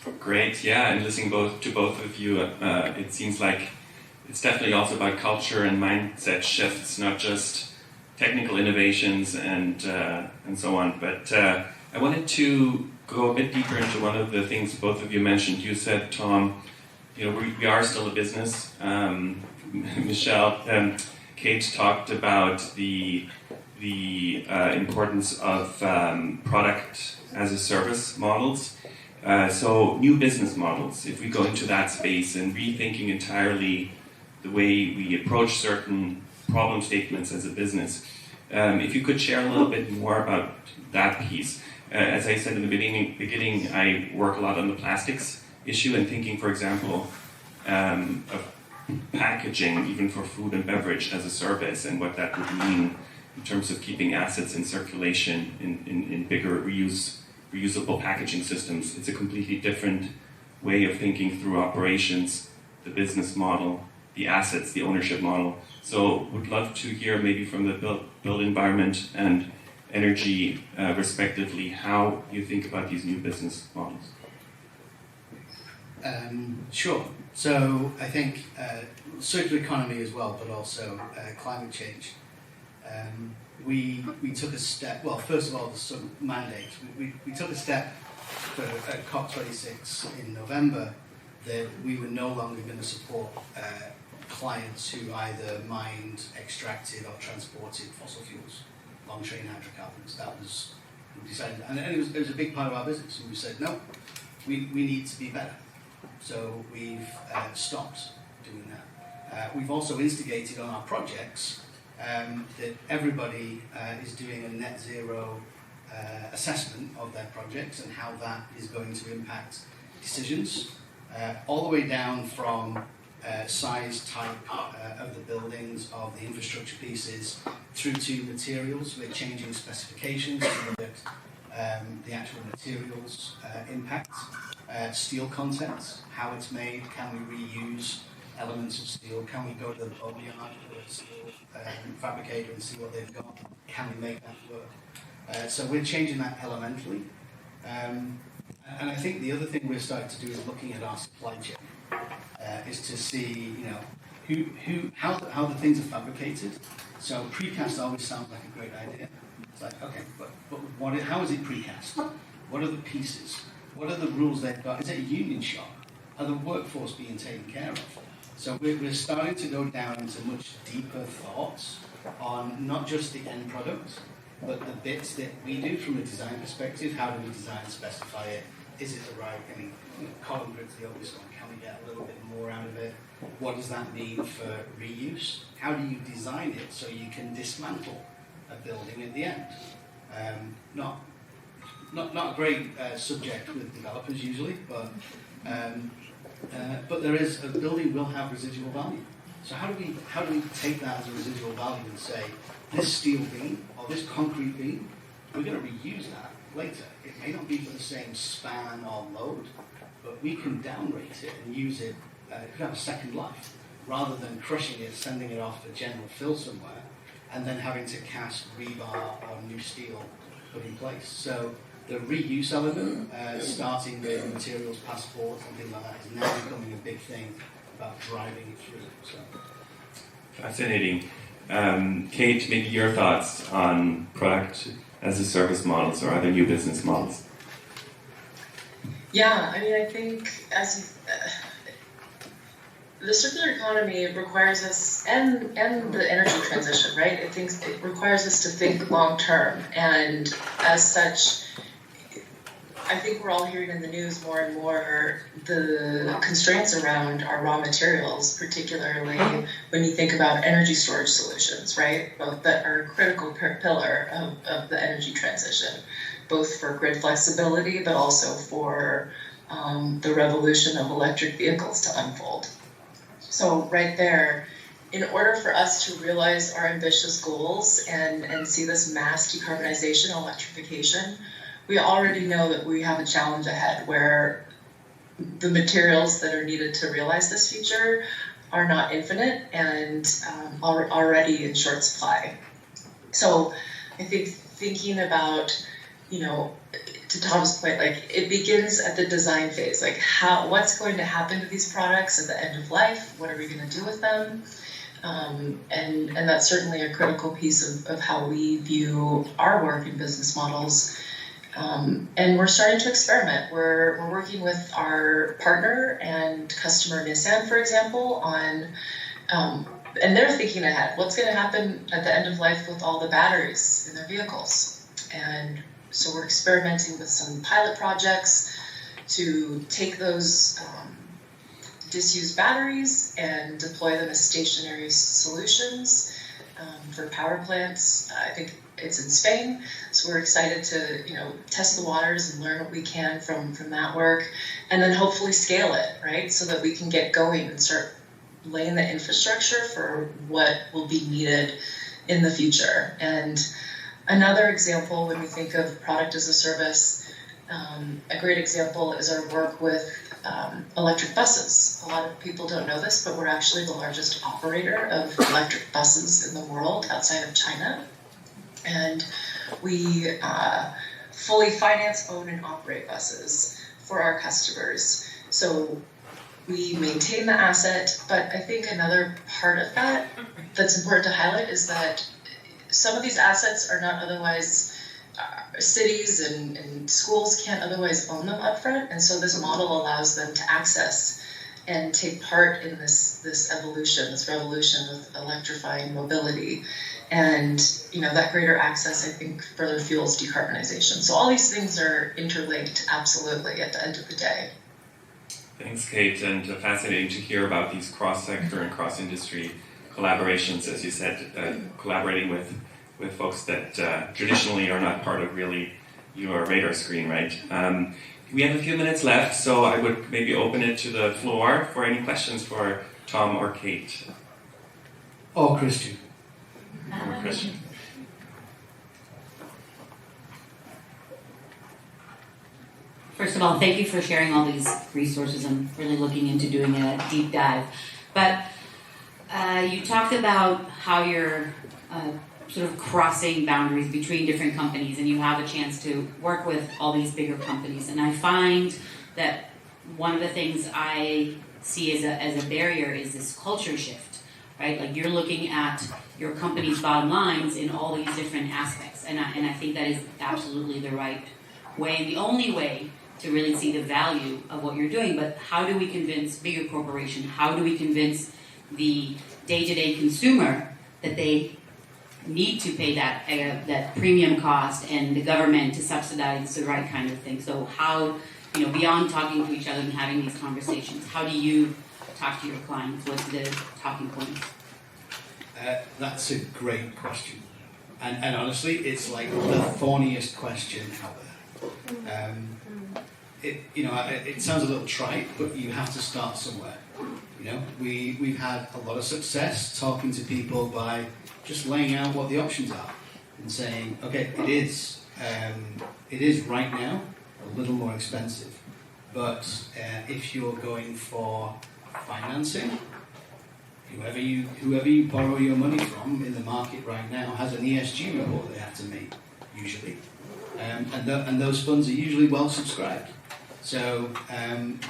Speaker 4: would.
Speaker 5: Great, yeah, and listening to both of you, it seems like it's definitely also about culture and mindset shifts, not just technical innovations and so on. But I wanted to go a bit deeper into one of the things both of you mentioned. You said, Tom, we are still a business. Michelle, Kate talked about the importance of product as a service models. So new business models, if we go into that space and rethinking entirely the way we approach certain problem statements as a business. If you could share a little bit more about that piece. As I said in the beginning, I work a lot on the plastics issue and thinking, for example, of packaging, even for food and beverage as a service, and what that would mean in terms of keeping assets in circulation in bigger reusable packaging systems. It's a completely different way of thinking through operations, the business model, the assets, the ownership model. So would love to hear maybe from the built environment and energy respectively how you think about these new business models.
Speaker 4: Sure. So I think circular economy as well, but also climate change. We took a step, well, first of all, there's some mandates. We took a step for COP26 in November that we were no longer going to support clients who either mined, extracted or transported fossil fuels, long-chain hydrocarbons. That was decided, and it was a big part of our business, and we said, no, we need to be better. So we've stopped doing that. We've also instigated on our projects that everybody is doing a net zero assessment of their projects and how that is going to impact decisions, all the way down from size, type of the buildings, of the infrastructure pieces, through to materials. We're changing specifications to look at the actual materials impact, steel content, how it's made, can we reuse elements of steel, can we go to the body yard or the steel fabricator and see what they've got, can we make that work? So we're changing that elementally. And I think the other thing we're starting to do is looking at our supply chain, is to see, how the things are fabricated. So precast always sounds like a great idea. It's like, okay, but how is it precast? What are the pieces? What are the rules they've got? Is it a union shop? Are the workforce being taken care of? So we're starting to go down into much deeper thoughts on not just the end product, but the bits that we do from a design perspective. How do we design and specify it? Is it the right? Column grid's the obvious one. Can we get a little bit more out of it? what does that mean for reuse? How do you design it so you can dismantle a building at the end? Not a great subject with developers usually, but there is, a building will have residual value. So how do we take that as a residual value and say, this steel beam or this concrete beam, we're going to reuse that later. It may not be for the same span or load, but we can downrate it and use it, it could have a second life, rather than crushing it, sending it off for general fill somewhere, and then having to cast rebar or new steel put in place. So the reuse element, starting with materials passports and things like that, is now becoming a big thing about driving it through. So.
Speaker 5: Fascinating. Kate, maybe your thoughts on product as a service models or other new business models?
Speaker 6: Yeah, I mean, I think the circular economy requires us, and the energy transition, right? It requires us to think long term, and as such, I think we're all hearing in the news more and more the constraints around our raw materials, particularly when you think about energy storage solutions, right? Both that are a critical pillar of the energy transition, both for grid flexibility, but also for the revolution of electric vehicles to unfold. So right there, in order for us to realize our ambitious goals and see this mass decarbonization, electrification, we already know that we have a challenge ahead where the materials that are needed to realize this future are not infinite and are already in short supply. So I think thinking about, to Tom's point, like it begins at the design phase, like what's going to happen to these products at the end of life? What are we going to do with them? And that's certainly a critical piece of how we view our work in business models. And we're starting to experiment. We're working with our partner and customer Nissan, for example, on, and they're thinking ahead. What's going to happen at the end of life with all the batteries in their vehicles? And so we're experimenting with some pilot projects to take those disused batteries and deploy them as stationary solutions for power plants. I think it's in Spain, so we're excited to test the waters and learn what we can from that work, and then hopefully scale it, right, so that we can get going and start laying the infrastructure for what will be needed in the future. And another example, when we think of product as a service, a great example is our work with electric buses. A lot of people don't know this, but we're actually the largest operator of electric buses in the world outside of China. And we fully finance, own, and operate buses for our customers. So we maintain the asset, but I think another part of that that's important to highlight is that some of these assets are not otherwise, cities and schools can't otherwise own them upfront, and so this model allows them to access and take part in this evolution, this revolution with electrifying mobility. And that greater access, I think, further fuels decarbonization. So all these things are interlinked, absolutely, at the end of the day.
Speaker 5: Thanks, Kate, and fascinating to hear about these cross-sector and cross-industry collaborations, as you said, collaborating with folks that traditionally are not part of really your radar screen, right? We have a few minutes left, so I would maybe open it to the floor for any questions for Tom or Kate.
Speaker 4: Or Christian.
Speaker 5: Or Christian.
Speaker 7: First of all, thank you for sharing all these resources. I'm really looking into doing a deep dive. But you talked about how you're sort of crossing boundaries between different companies, and you have a chance to work with all these bigger companies. And I find that one of the things I see as a barrier is this culture shift, right? Like you're looking at your company's bottom lines in all these different aspects, and I think that is absolutely the right way, and the only way to really see the value of what you're doing. But how do we convince bigger corporations? How do we convince the day-to-day consumer that they need to pay that premium cost, and the government to subsidize the right kind of thing? So how, beyond talking to each other and having these conversations, how do you talk to your clients? What's the talking points?
Speaker 4: That's a great question. And honestly, it's like the thorniest question out there. It sounds a little trite, but you have to start somewhere. We've had a lot of success talking to people by just laying out what the options are and saying, okay, it is right now a little more expensive, but if you're going for financing, whoever you borrow your money from in the market right now has an ESG report they have to make, usually. And those funds are usually well subscribed. So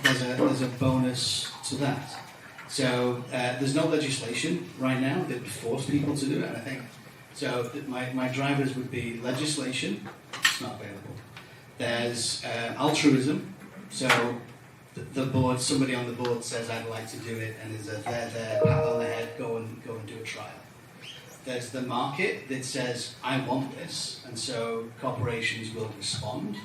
Speaker 4: there's a bonus to that. So there's no legislation right now that would force people to do it, I think. So my drivers would be legislation, it's not available. There's altruism, so the board, somebody on the board says I'd like to do it, and there's a there, pat on the head, go and do a trial. There's the market that says I want this, and so corporations will respond.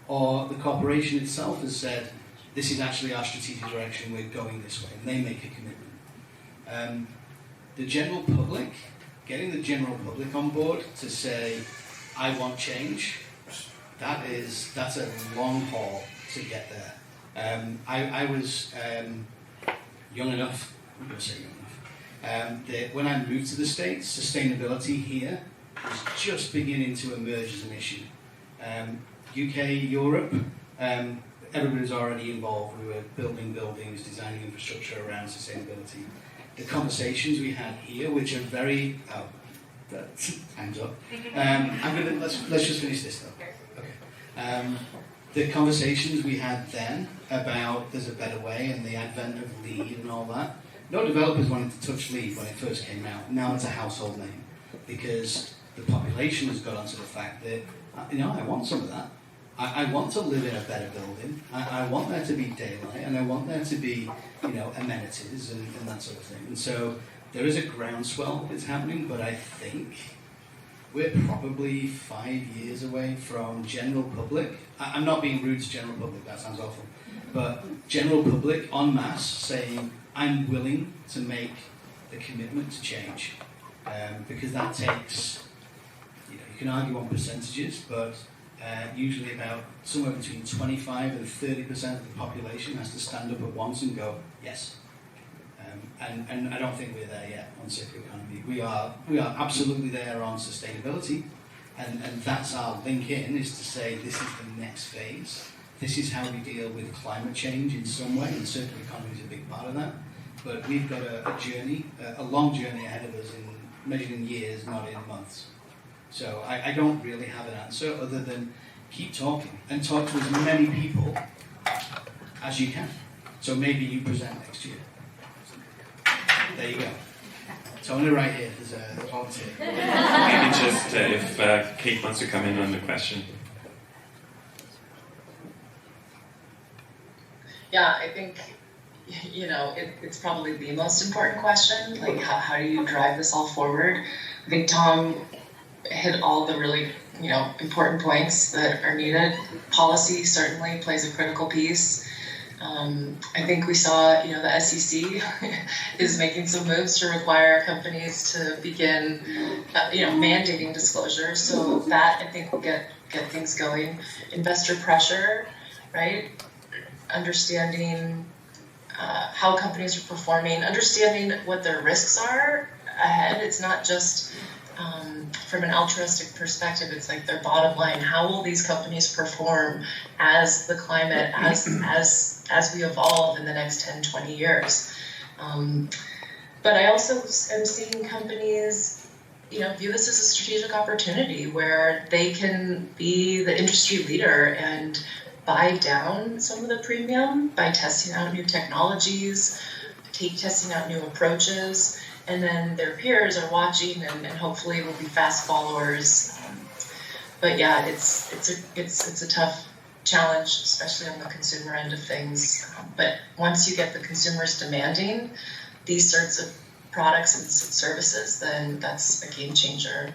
Speaker 4: Or the corporation itself has said this is actually our strategic direction, we're going this way, and they make a commitment. The general public, getting the general public on board to say I want change, that's a long haul to get there. I was young enough, I'm going to say young enough, that when I moved to the States, sustainability here was just beginning to emerge as an issue. UK, Europe, everybody's already involved. We were building buildings, designing infrastructure around sustainability. The conversations we had here, which are very... time's up. Let's just finish this though. Okay. The conversations we had then about there's a better way and the advent of LEED and all that. No developers wanted to touch LEED when it first came out. Now it's a household name because the population has got onto the fact that I want some of that. I want to live in a better building. I want there to be daylight, and I want there to be, amenities and that sort of thing. And so there is a groundswell that's happening, but I think we're probably 5 years away from general public. I'm not being rude to general public, that sounds awful. But general public en masse saying, I'm willing to make the commitment to change. Because that takes, you can argue on percentages, but usually about somewhere between 25 and 30% of the population has to stand up at once and go, yes. And I don't think we're there yet on circular economy. We are absolutely there on sustainability, and that's our link in, is to say this is the next phase. This is how we deal with climate change in some way, and circular economy is a big part of that. But we've got a journey, a long journey ahead of us, measured in years, not in months. So I don't really have an answer other than keep talking and talk to as many people as you can. So maybe you present next year. There you go. So I'm going to write here, there's a volunteer.
Speaker 5: Maybe just if Kate wants to come in on the question.
Speaker 6: Yeah, I think, it's probably the most important question, like how do you drive this all forward? I think Tom hit all the really, important points that are needed. Policy certainly plays a critical piece. I think we saw, the SEC is making some moves to require companies to begin, mandating disclosure. So that, I think, will get things going. Investor pressure, right? Understanding how companies are performing, understanding what their risks are ahead. It's not just from an altruistic perspective, it's like their bottom line. How will these companies perform as the climate, as we evolve in the next 10, 20 years? But I also am seeing companies, view this as a strategic opportunity where they can be the industry leader and buy down some of the premium by testing out new technologies, testing out new approaches. And then their peers are watching and hopefully will be fast followers. But yeah, it's a tough challenge, especially on the consumer end of things. But once you get the consumers demanding these sorts of products and services, then that's a game changer.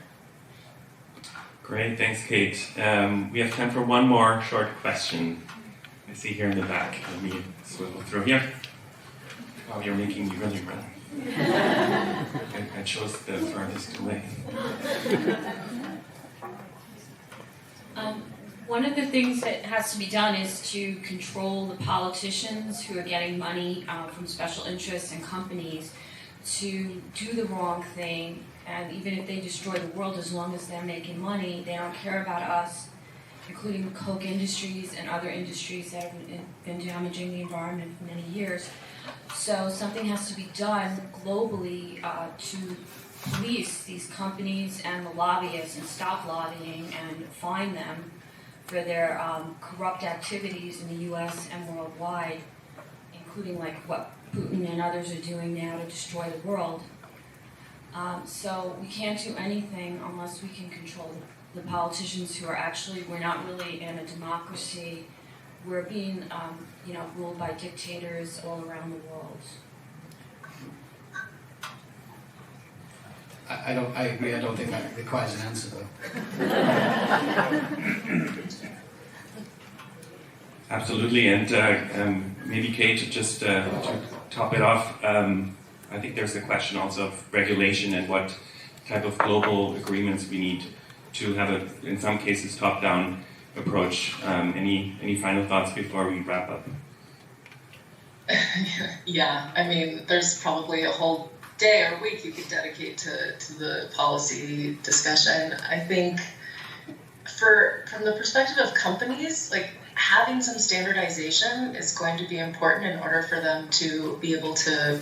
Speaker 5: Great, thanks, Kate. We have time for one more short question. I see here in the back. Let me swivel through here. Oh, you're making me really run. I chose the farthest away.
Speaker 8: One of the things that has to be done is to control the politicians who are getting money from special interests and companies to do the wrong thing. And even if they destroy the world, as long as they're making money, they don't care about us, including the Coke industries and other industries that have been damaging the environment for many years. So something has to be done globally to police these companies and the lobbyists and stop lobbying and fine them for their corrupt activities in the US and worldwide, including like what Putin and others are doing now to destroy the world. So we can't do anything unless we can control the politicians who are actually, we're not really in a democracy. We're being ruled by dictators all around the world.
Speaker 4: I agree. I don't think that requires an answer, though.
Speaker 5: Absolutely, and maybe Kate, just to top it off, I think there's a question also of regulation and what type of global agreements we need to have a, in some cases, top-down approach. Any final thoughts before we wrap up?
Speaker 6: Yeah, I mean, there's probably a whole day or week you could dedicate to the policy discussion. I think from the perspective of companies, like having some standardization is going to be important in order for them to be able to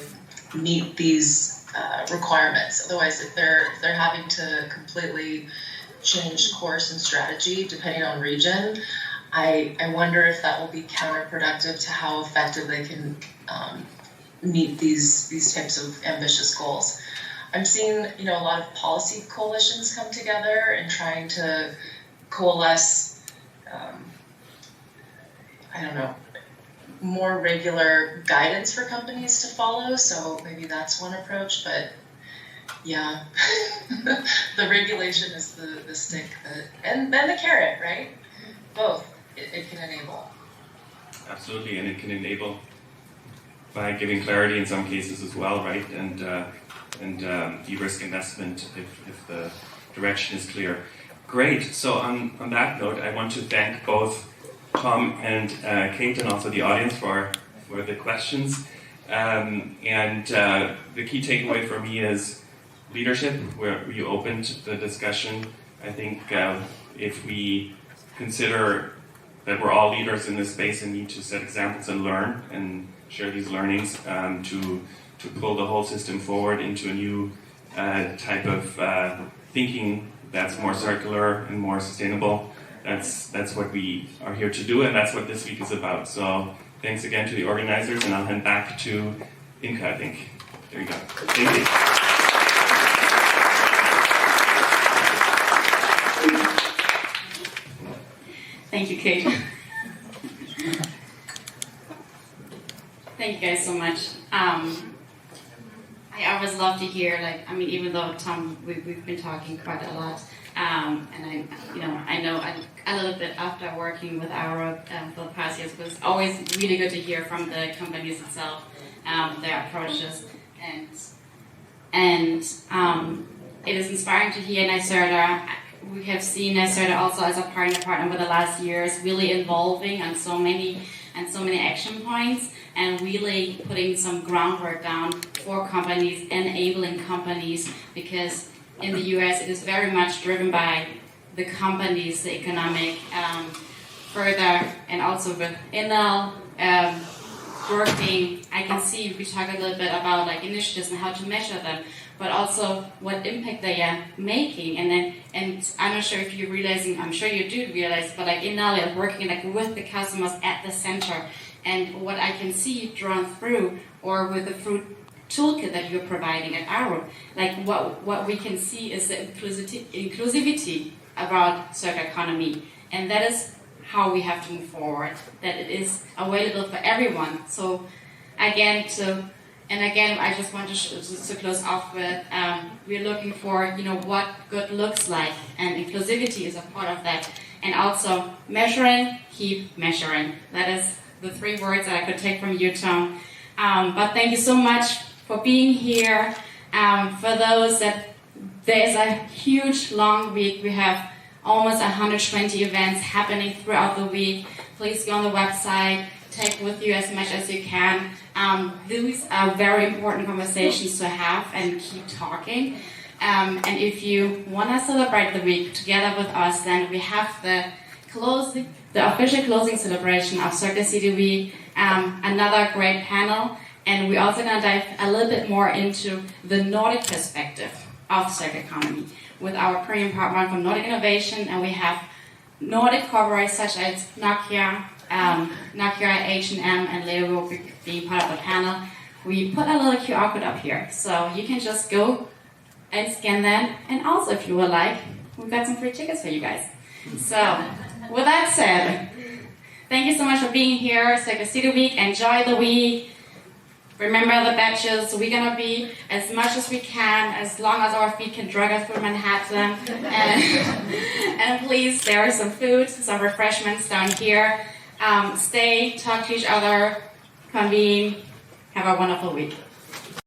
Speaker 6: meet these requirements. Otherwise, if they're having to completely change course and strategy depending on region, I wonder if that will be counterproductive to how effective they can meet these types of ambitious goals. I'm seeing a lot of policy coalitions come together and trying to coalesce more regular guidance for companies to follow, so maybe that's one approach, but yeah, the regulation is the stick, and then the carrot, right? Both, it can enable.
Speaker 5: Absolutely, and it can enable by giving clarity in some cases as well, right? And de-risk investment if the direction is clear. Great, so on that note, I want to thank both Tom and Kate, and also the audience for the questions. And the key takeaway for me is leadership, where we opened the discussion. I think if we consider that we're all leaders in this space and need to set examples and learn and share these learnings to pull the whole system forward into a new type of thinking that's more circular and more sustainable. That's what we are here to do, and that's what this week is about. So thanks again to the organizers, and I'll hand back to Inka, I think. There you go. Thank you.
Speaker 7: Thank you, Kate. Thank you guys so much. I always love to hear, even though Tom, we've been talking quite a lot, and I know a little bit after working with Arup for the past years, it was always really good to hear from the companies itself, their approaches, and it is inspiring to hear NYSERDA. We have seen NYSERDA also as a partner over the last years, really involving on so many action points, and really putting some groundwork down for companies, enabling companies, because in the US it is very much driven by the companies, the economic further, and also with Enel working. I can see we talk a little bit about initiatives and how to measure them, but also what impact they are making. And I'm not sure if you're realizing, I'm sure you do realize, but Enel is working with the customers at the center. And what I can see drawn through, or with the fruit toolkit that you're providing at Arup, what we can see is the inclusivity about circular economy. And that is how we have to move forward, that it is available for everyone. So again, I just want to close off with, we're looking for, what good looks like, and inclusivity is a part of that. And also measuring, keep measuring. That is the 3 words that I could take from you, Tom.
Speaker 9: But thank you so much for being here. For those that there's a huge long week, we have almost 120 events happening throughout the week. Please go on the website, take with you as much as you can. These are very important conversations to have and keep talking. And if you want to celebrate the week together with us, then we have the official closing celebration of Circuit City Week, another great panel, and we're also going to dive a little bit more into the Nordic perspective of circular economy with our premium partner from Nordic Innovation, and we have Nordic corporates such as Nokia, H&M, and Leo will be being part of the panel. We put a little QR code up here, so you can just go and scan that. And also, if you would like, we've got some free tickets for you guys. So, with that said, thank you so much for being here. Circuit City Week. Enjoy the week. Remember the badges. We're gonna be as much as we can, as long as our feet can drag us through Manhattan. And please, there are some food, some refreshments down here. Stay, talk to each other, convene. Have a wonderful week.